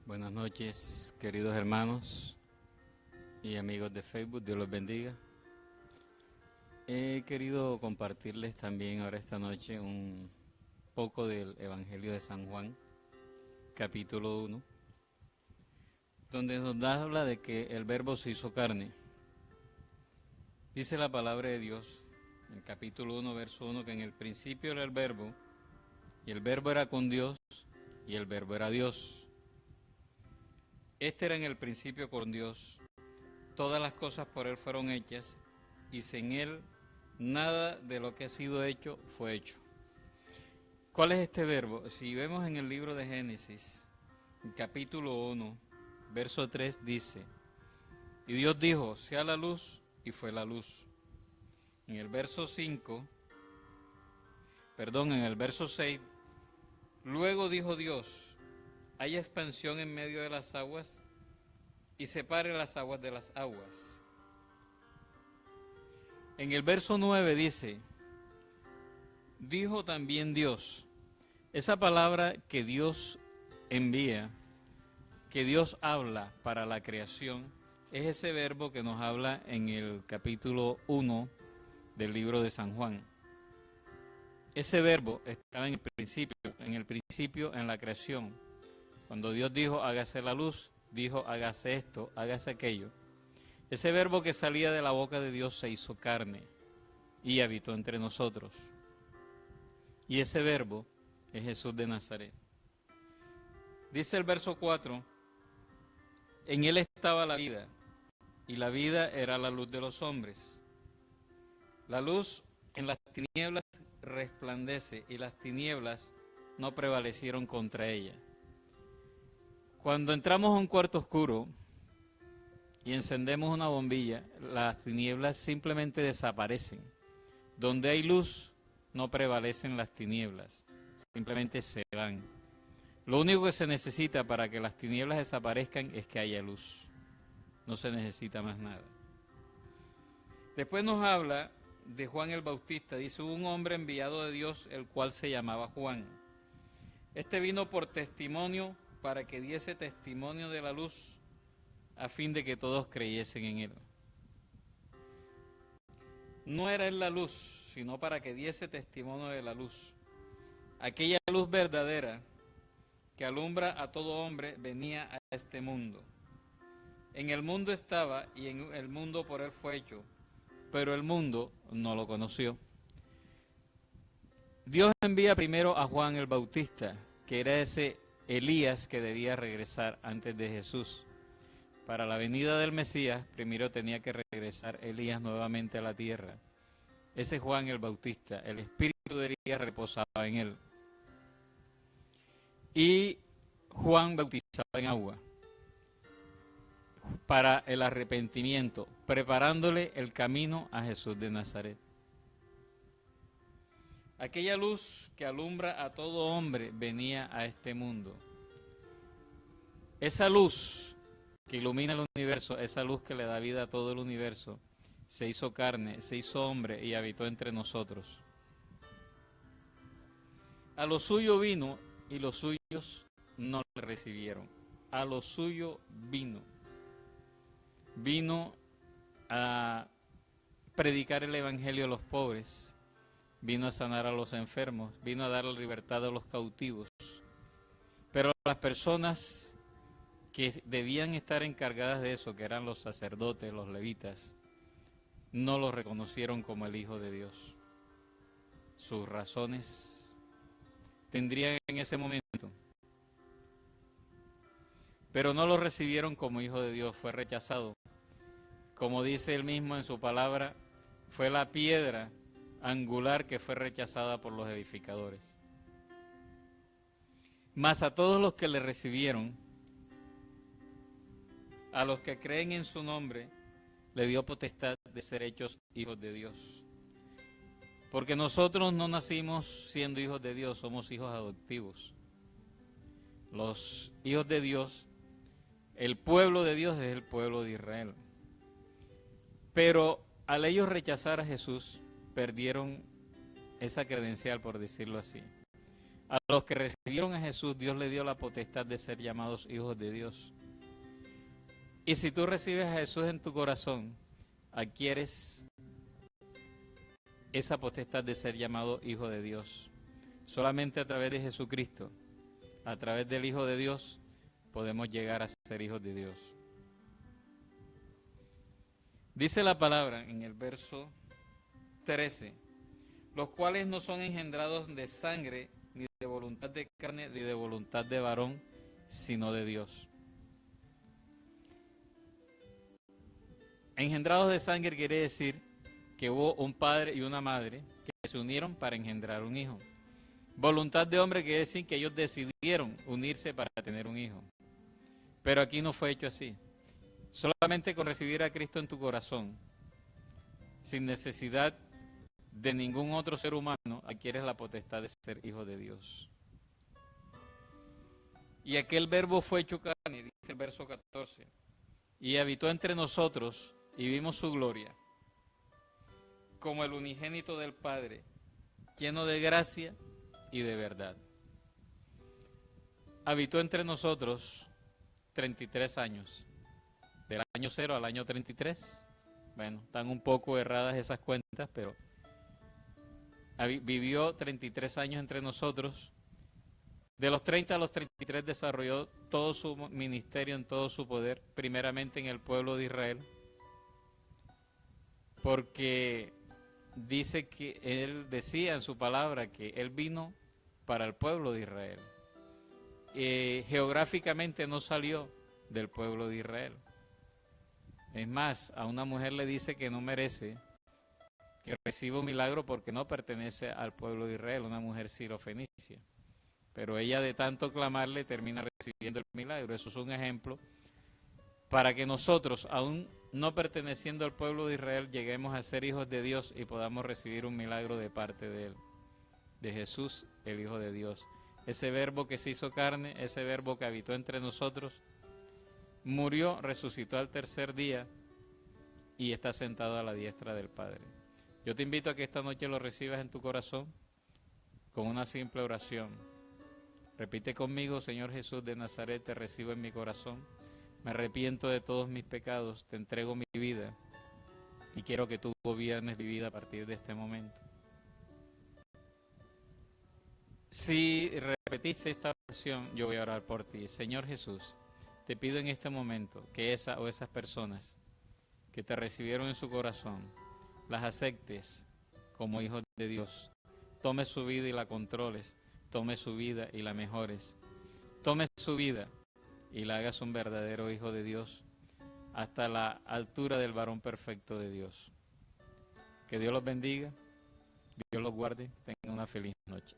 Buenas noches, queridos hermanos y amigos de Facebook, Dios los bendiga. He querido compartirles también ahora esta noche un poco del Evangelio de San Juan, capítulo 1, donde nos habla de que el Verbo se hizo carne. Dice la palabra de Dios, en el capítulo 1, verso 1, que en el principio era el Verbo, y el Verbo era con Dios, y el Verbo era Dios. Este era en el principio con Dios. Todas las cosas por Él fueron hechas, y sin Él nada de lo que ha sido hecho fue hecho. ¿Cuál es este verbo? Si vemos en el libro de Génesis, en capítulo 1, verso 3, dice: y Dios dijo, sea la luz, y fue la luz. En el verso 6, luego dijo Dios, haya expansión en medio de las aguas y separe las aguas de las aguas. En el verso 9 dice, dijo también Dios. Esa palabra que Dios envía, que Dios habla para la creación, es ese verbo que nos habla en el capítulo 1 del libro de San Juan. Ese verbo estaba en el principio en la creación. Cuando Dios dijo, hágase la luz, dijo, hágase esto, hágase aquello. Ese verbo que salía de la boca de Dios se hizo carne y habitó entre nosotros. Y ese verbo es Jesús de Nazaret. Dice el verso 4, en Él estaba la vida, y la vida era la luz de los hombres. La luz en las tinieblas resplandece, y las tinieblas no prevalecieron contra ella. Cuando entramos a un cuarto oscuro y encendemos una bombilla, las tinieblas simplemente desaparecen. Donde hay luz, no prevalecen las tinieblas, simplemente se van. Lo único que se necesita para que las tinieblas desaparezcan es que haya luz. No se necesita más nada. Después nos habla de Juan el Bautista. Dice, hubo un hombre enviado de Dios, el cual se llamaba Juan. Este vino por testimonio, para que diese testimonio de la luz, a fin de que todos creyesen en Él. No era Él la luz, sino para que diese testimonio de la luz. Aquella luz verdadera que alumbra a todo hombre venía a este mundo. En el mundo estaba, y en el mundo por Él fue hecho, pero el mundo no lo conoció. Dios envía primero a Juan el Bautista, que era ese Elías que debía regresar antes de Jesús. Para la venida del Mesías, primero tenía que regresar Elías nuevamente a la tierra. Ese Juan el Bautista, el espíritu de Elías reposaba en él. Y Juan bautizaba en agua para el arrepentimiento, preparándole el camino a Jesús de Nazaret. Aquella luz que alumbra a todo hombre venía a este mundo. Esa luz que ilumina el universo, esa luz que le da vida a todo el universo, se hizo carne, se hizo hombre y habitó entre nosotros. A lo suyo vino y los suyos no le recibieron. A lo suyo vino. Vino a predicar el evangelio a los pobres. Vino a sanar a los enfermos, vino a dar la libertad a los cautivos. Pero las personas que debían estar encargadas de eso, que eran los sacerdotes, los levitas, no lo reconocieron como el Hijo de Dios. Sus razones tendrían en ese momento, pero no lo recibieron como Hijo de Dios, fue rechazado. Como dice él mismo en su palabra, fue la piedra angular que fue rechazada por los edificadores. Mas a todos los que le recibieron, a los que creen en su nombre, le dio potestad de ser hechos hijos de Dios. Porque nosotros no nacimos siendo hijos de Dios, somos hijos adoptivos. Los hijos de Dios, el pueblo de Dios es el pueblo de Israel. Pero al ellos rechazar a Jesús, perdieron esa credencial, por decirlo así. A los que recibieron a Jesús, Dios le dio la potestad de ser llamados hijos de Dios. Y si tú recibes a Jesús en tu corazón, adquieres esa potestad de ser llamado hijo de Dios. Solamente a través de Jesucristo, a través del Hijo de Dios, podemos llegar a ser hijos de Dios. Dice la palabra en el verso 13, los cuales no son engendrados de sangre, ni de voluntad de carne, ni de voluntad de varón, sino de Dios. Engendrados de sangre quiere decir que hubo un padre y una madre que se unieron para engendrar un hijo. Voluntad de hombre quiere decir que ellos decidieron unirse para tener un hijo. Pero aquí no fue hecho así. Solamente con recibir a Cristo en tu corazón, sin necesidad de ningún otro ser humano, adquieres la potestad de ser hijo de Dios. Y aquel verbo fue hecho carne, dice el verso 14, y habitó entre nosotros y vimos su gloria, como el unigénito del Padre, lleno de gracia y de verdad. Habitó entre nosotros 33 años, del año 0 al año 33. Bueno, están un poco erradas esas cuentas, pero vivió 33 años entre nosotros. De los 30 a los 33 desarrolló todo su ministerio en todo su poder, primeramente en el pueblo de Israel, porque dice que él decía en su palabra que él vino para el pueblo de Israel. Geográficamente no salió del pueblo de Israel. Es más, a una mujer le dice que no merece que reciba un milagro porque no pertenece al pueblo de Israel, una mujer sirofenicia. Pero ella de tanto clamarle termina recibiendo el milagro. Eso es un ejemplo para que nosotros, aún no perteneciendo al pueblo de Israel, lleguemos a ser hijos de Dios y podamos recibir un milagro de parte de Él, de Jesús, el Hijo de Dios. Ese verbo que se hizo carne, ese verbo que habitó entre nosotros, murió, resucitó al tercer día y está sentado a la diestra del Padre. Yo te invito a que esta noche lo recibas en tu corazón con una simple oración. Repite conmigo: Señor Jesús de Nazaret, te recibo en mi corazón, me arrepiento de todos mis pecados, te entrego mi vida y quiero que tú gobiernes mi vida a partir de este momento. Si repetiste esta oración, yo voy a orar por ti. Señor Jesús, te pido en este momento que esa o esas personas que te recibieron en su corazón, las aceptes como hijos de Dios. Tome su vida y la controles, tome su vida y la mejores. Tome su vida y la hagas un verdadero hijo de Dios hasta la altura del varón perfecto de Dios. Que Dios los bendiga, Dios los guarde, tengan una feliz noche.